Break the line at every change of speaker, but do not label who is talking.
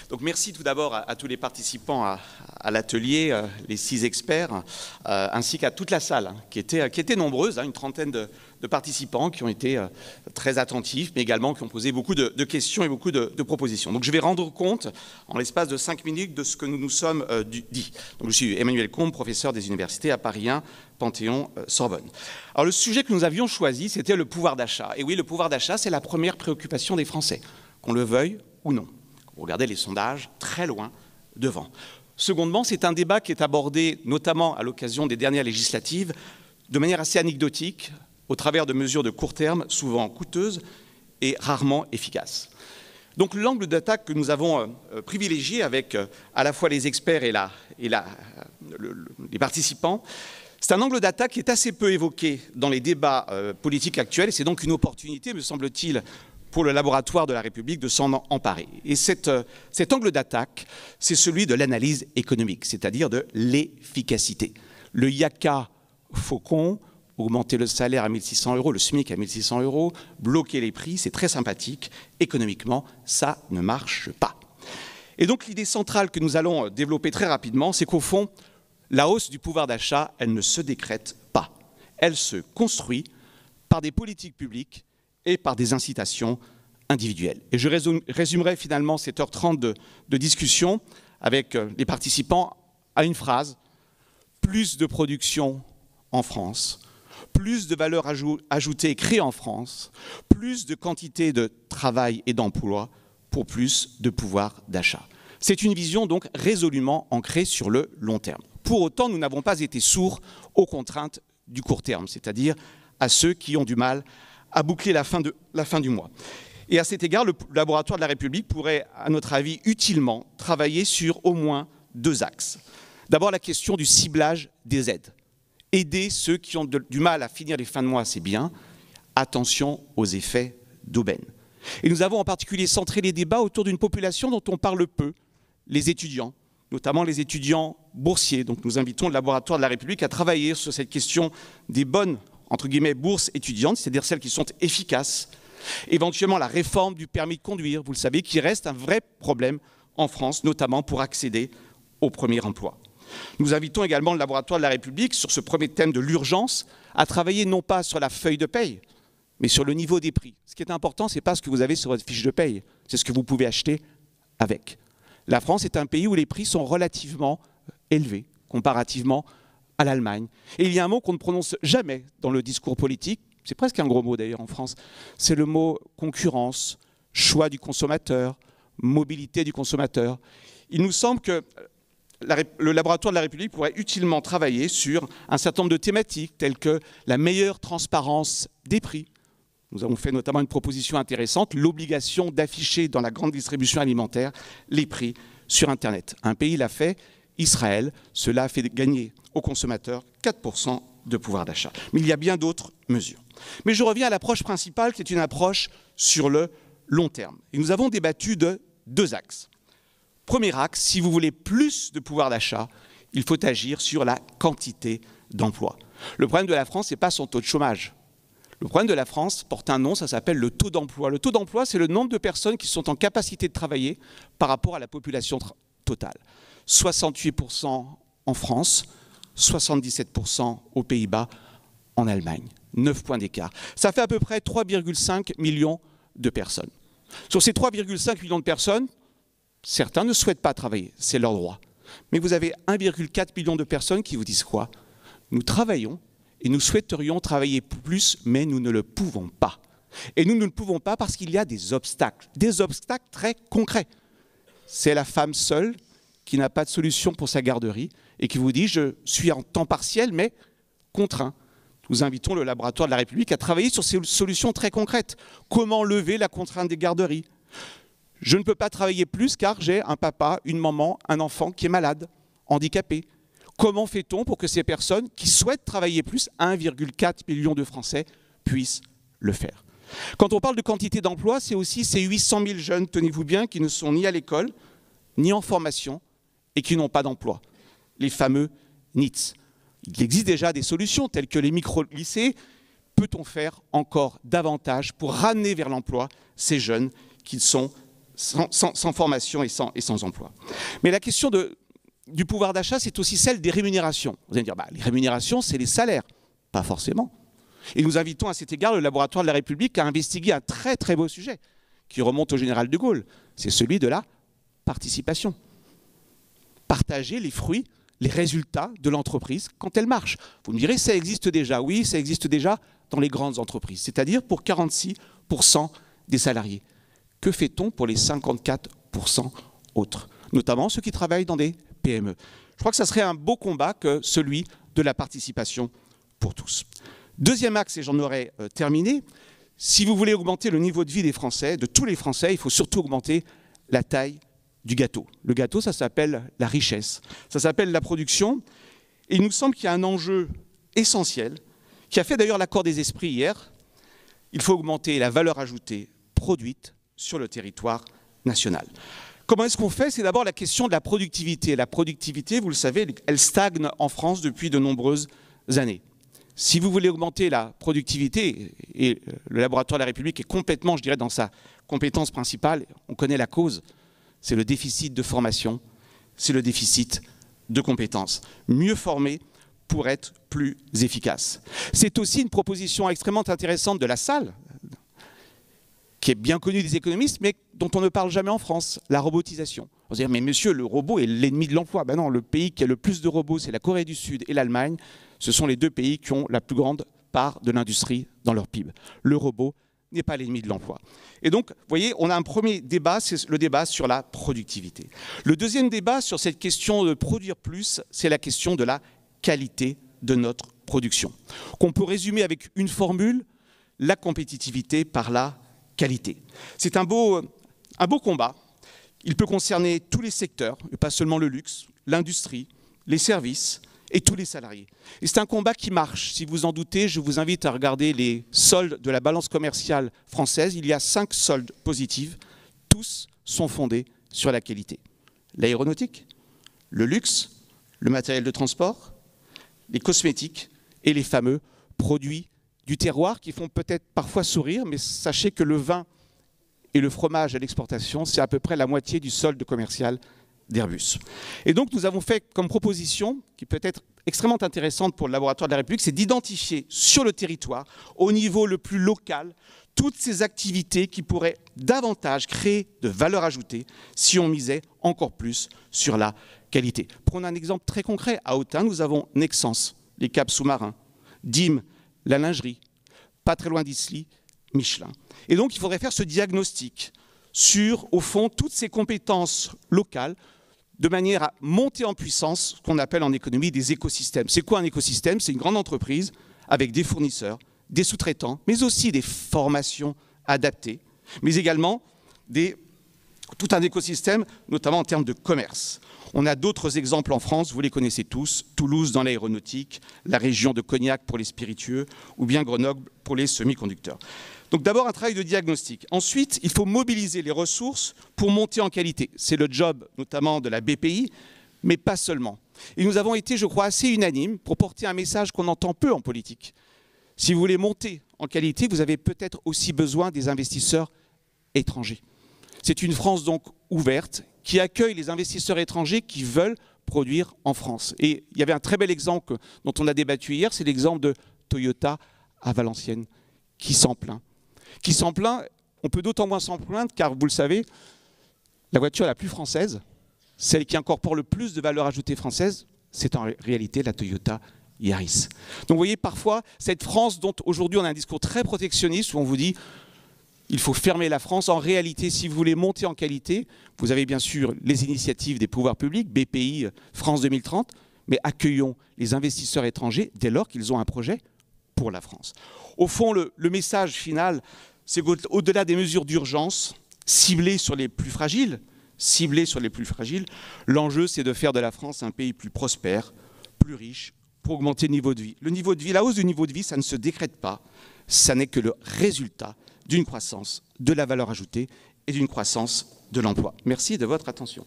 Donc merci tout d'abord à tous les participants à l'atelier, les 6 experts, ainsi qu'à toute la salle, qui était nombreuse, une trentaine de participants qui ont été très attentifs, mais également qui ont posé beaucoup de questions et beaucoup de propositions. Donc je vais rendre compte, en l'espace de 5 minutes, de ce que nous nous sommes dit. Donc je suis Emmanuel Combe, professeur des universités à Paris 1, Panthéon, Sorbonne. Alors le sujet que nous avions choisi, c'était le pouvoir d'achat. Et oui, le pouvoir d'achat, c'est la première préoccupation des Français, qu'on le veuille ou non. Vous regardez les sondages, très loin devant. Secondement, c'est un débat qui est abordé notamment à l'occasion des dernières législatives de manière assez anecdotique, au travers de mesures de court terme, souvent coûteuses et rarement efficaces. Donc l'angle d'attaque que nous avons privilégié avec à la fois les experts et les participants, c'est un angle d'attaque qui est assez peu évoqué dans les débats politiques actuels, et c'est donc une opportunité, me semble-t-il, pour le laboratoire de la République de s'en emparer. Et cet angle d'attaque, c'est celui de l'analyse économique, c'est-à-dire de l'efficacité. Le yaka faucon, augmenter le salaire à 1 600 €, le SMIC à 1 600 €, bloquer les prix, c'est très sympathique. Économiquement, ça ne marche pas. Et donc l'idée centrale que nous allons développer très rapidement, c'est qu'au fond, la hausse du pouvoir d'achat, elle ne se décrète pas. Elle se construit par des politiques publiques et par des incitations individuelles. Et je résumerai finalement cette heure 30 de discussion avec les participants à une phrase: plus de production en France, plus de valeur ajoutée créée en France, plus de quantité de travail et d'emploi pour plus de pouvoir d'achat. C'est une vision donc résolument ancrée sur le long terme. Pour autant, nous n'avons pas été sourds aux contraintes du court terme, c'est-à-dire à ceux qui ont du mal à boucler la fin du mois. Et à cet égard, le laboratoire de la République pourrait, à notre avis, utilement travailler sur au moins 2 axes. D'abord, la question du ciblage des aides. Aider ceux qui ont du mal à finir les fins de mois, c'est bien. Attention aux effets d'aubaine. Et nous avons en particulier centré les débats autour d'une population dont on parle peu, les étudiants, notamment les étudiants boursiers. Donc nous invitons le laboratoire de la République à travailler sur cette question des bonnes, entre guillemets, bourses étudiantes, c'est-à-dire celles qui sont efficaces. Éventuellement la réforme du permis de conduire, vous le savez, qui reste un vrai problème en France, notamment pour accéder au premier emploi. Nous invitons également le laboratoire de la République, sur ce premier thème de l'urgence, à travailler non pas sur la feuille de paye, mais sur le niveau des prix. Ce qui est important, ce n'est pas ce que vous avez sur votre fiche de paye, c'est ce que vous pouvez acheter avec. La France est un pays où les prix sont relativement élevés, comparativement à l'Allemagne. Et il y a un mot qu'on ne prononce jamais dans le discours politique, c'est presque un gros mot d'ailleurs en France, c'est le mot concurrence, choix du consommateur, mobilité du consommateur. Il nous semble que le laboratoire de la République pourrait utilement travailler sur un certain nombre de thématiques telles que la meilleure transparence des prix. Nous avons fait notamment une proposition intéressante, l'obligation d'afficher dans la grande distribution alimentaire les prix sur Internet. Un pays l'a fait, Israël, cela a fait gagner aux consommateurs 4% de pouvoir d'achat. Mais il y a bien d'autres mesures. Mais je reviens à l'approche principale qui est une approche sur le long terme. Et nous avons débattu de 2 axes. Premier axe, si vous voulez plus de pouvoir d'achat, il faut agir sur la quantité d'emplois. Le problème de la France, ce n'est pas son taux de chômage. Le problème de la France porte un nom, ça s'appelle le taux d'emploi. Le taux d'emploi, c'est le nombre de personnes qui sont en capacité de travailler par rapport à la population totale. 68% en France, 77% aux Pays-Bas, en Allemagne. 9 points d'écart. Ça fait à peu près 3,5 millions de personnes. Sur ces 3,5 millions de personnes, certains ne souhaitent pas travailler, c'est leur droit. Mais vous avez 1,4 million de personnes qui vous disent quoi? Nous travaillons et nous souhaiterions travailler plus, mais nous ne le pouvons pas. Et nous ne le pouvons pas parce qu'il y a des obstacles très concrets. C'est la femme seule qui n'a pas de solution pour sa garderie et qui vous dit « je suis en temps partiel, mais contraint ». Nous invitons le laboratoire de la République à travailler sur ces solutions très concrètes. Comment lever la contrainte des garderies? Je ne peux pas travailler plus car j'ai un papa, une maman, un enfant qui est malade, handicapé. Comment fait-on pour que ces personnes qui souhaitent travailler plus, 1,4 million de Français, puissent le faire? Quand on parle de quantité d'emploi, c'est aussi ces 800 000 jeunes, tenez-vous bien, qui ne sont ni à l'école, ni en formation et qui n'ont pas d'emploi. Les fameux NEETs. Il existe déjà des solutions telles que les micro-lycées. Peut-on faire encore davantage pour ramener vers l'emploi ces jeunes qui sont sans formation et sans emploi. Mais la question du pouvoir d'achat, c'est aussi celle des rémunérations. Vous allez me dire, les rémunérations, c'est les salaires. Pas forcément. Et nous invitons à cet égard le Laboratoire de la République à investiguer un très très beau sujet qui remonte au général de Gaulle. C'est celui de la participation. Partager les fruits, les résultats de l'entreprise quand elle marche. Vous me direz, ça existe déjà. Oui, ça existe déjà dans les grandes entreprises, c'est-à-dire pour 46% des salariés. Que fait-on pour les 54% autres, notamment ceux qui travaillent dans des PME? Je crois que ça serait un beau combat que celui de la participation pour tous. Deuxième axe, et j'en aurai terminé, si vous voulez augmenter le niveau de vie des Français, de tous les Français, il faut surtout augmenter la taille du gâteau. Le gâteau, ça s'appelle la richesse, ça s'appelle la production. Et il nous semble qu'il y a un enjeu essentiel, qui a fait d'ailleurs l'accord des esprits hier. Il faut augmenter la valeur ajoutée produite sur le territoire national. Comment est-ce qu'on fait? C'est d'abord la question de la productivité. La productivité, vous le savez, elle stagne en France depuis de nombreuses années. Si vous voulez augmenter la productivité, et le Laboratoire de la République est complètement, je dirais, dans sa compétence principale, on connaît la cause, c'est le déficit de formation, c'est le déficit de compétences. Mieux former pour être plus efficace. C'est aussi une proposition extrêmement intéressante de la salle, qui est bien connue des économistes, mais dont on ne parle jamais en France, la robotisation. On va dire, mais monsieur, le robot est l'ennemi de l'emploi. Ben non, le pays qui a le plus de robots, c'est la Corée du Sud et l'Allemagne. Ce sont les deux pays qui ont la plus grande part de l'industrie dans leur PIB. Le robot n'est pas l'ennemi de l'emploi. Et donc, vous voyez, on a un premier débat, c'est le débat sur la productivité. Le deuxième débat sur cette question de produire plus, c'est la question de la qualité de notre production, qu'on peut résumer avec une formule, la compétitivité par la qualité. C'est un beau combat. Il peut concerner tous les secteurs, et pas seulement le luxe, l'industrie, les services et tous les salariés. Et c'est un combat qui marche. Si vous en doutez, je vous invite à regarder les soldes de la balance commerciale française. Il y a 5 soldes positifs. Tous sont fondés sur la qualité. L'aéronautique, le luxe, le matériel de transport, les cosmétiques et les fameux produits du terroir qui font peut-être parfois sourire, mais sachez que le vin et le fromage à l'exportation, c'est à peu près la moitié du solde commercial d'Airbus. Et donc nous avons fait comme proposition, qui peut être extrêmement intéressante pour le Laboratoire de la République, c'est d'identifier sur le territoire, au niveau le plus local, toutes ces activités qui pourraient davantage créer de valeur ajoutée si on misait encore plus sur la qualité. Prenons un exemple très concret. À Autun, nous avons Nexans, les câbles sous-marins, DIM, la lingerie, pas très loin d'Isly, Michelin. Et donc il faudrait faire ce diagnostic sur, au fond, toutes ces compétences locales, de manière à monter en puissance ce qu'on appelle en économie des écosystèmes. C'est quoi un écosystème? C'est une grande entreprise avec des fournisseurs, des sous-traitants, mais aussi des formations adaptées, mais également tout un écosystème, notamment en termes de commerce. On a d'autres exemples en France, vous les connaissez tous, Toulouse dans l'aéronautique, la région de Cognac pour les spiritueux, ou bien Grenoble pour les semi-conducteurs. Donc d'abord un travail de diagnostic. Ensuite, il faut mobiliser les ressources pour monter en qualité. C'est le job notamment de la BPI, mais pas seulement. Et nous avons été, je crois, assez unanimes pour porter un message qu'on entend peu en politique. Si vous voulez monter en qualité, vous avez peut-être aussi besoin des investisseurs étrangers. C'est une France donc ouverte qui accueille les investisseurs étrangers qui veulent produire en France. Et il y avait un très bel exemple dont on a débattu hier, c'est l'exemple de Toyota à Valenciennes, qui s'en plaint. Qui s'en plaint, on peut d'autant moins s'en plaindre car, vous le savez, la voiture la plus française, celle qui incorpore le plus de valeur ajoutée française, c'est en réalité la Toyota Yaris. Donc vous voyez, parfois, cette France dont aujourd'hui on a un discours très protectionniste où on vous dit il faut fermer la France. En réalité, si vous voulez monter en qualité, vous avez bien sûr les initiatives des pouvoirs publics, BPI, France 2030, mais accueillons les investisseurs étrangers dès lors qu'ils ont un projet pour la France. Au fond, le message final, c'est qu'au-delà des mesures d'urgence, ciblées sur les plus fragiles, l'enjeu c'est de faire de la France un pays plus prospère, plus riche, pour augmenter le niveau de vie. Le niveau de vie, la hausse du niveau de vie, ça ne se décrète pas, ça n'est que le résultat d'une croissance de la valeur ajoutée et d'une croissance de l'emploi. Merci de votre attention.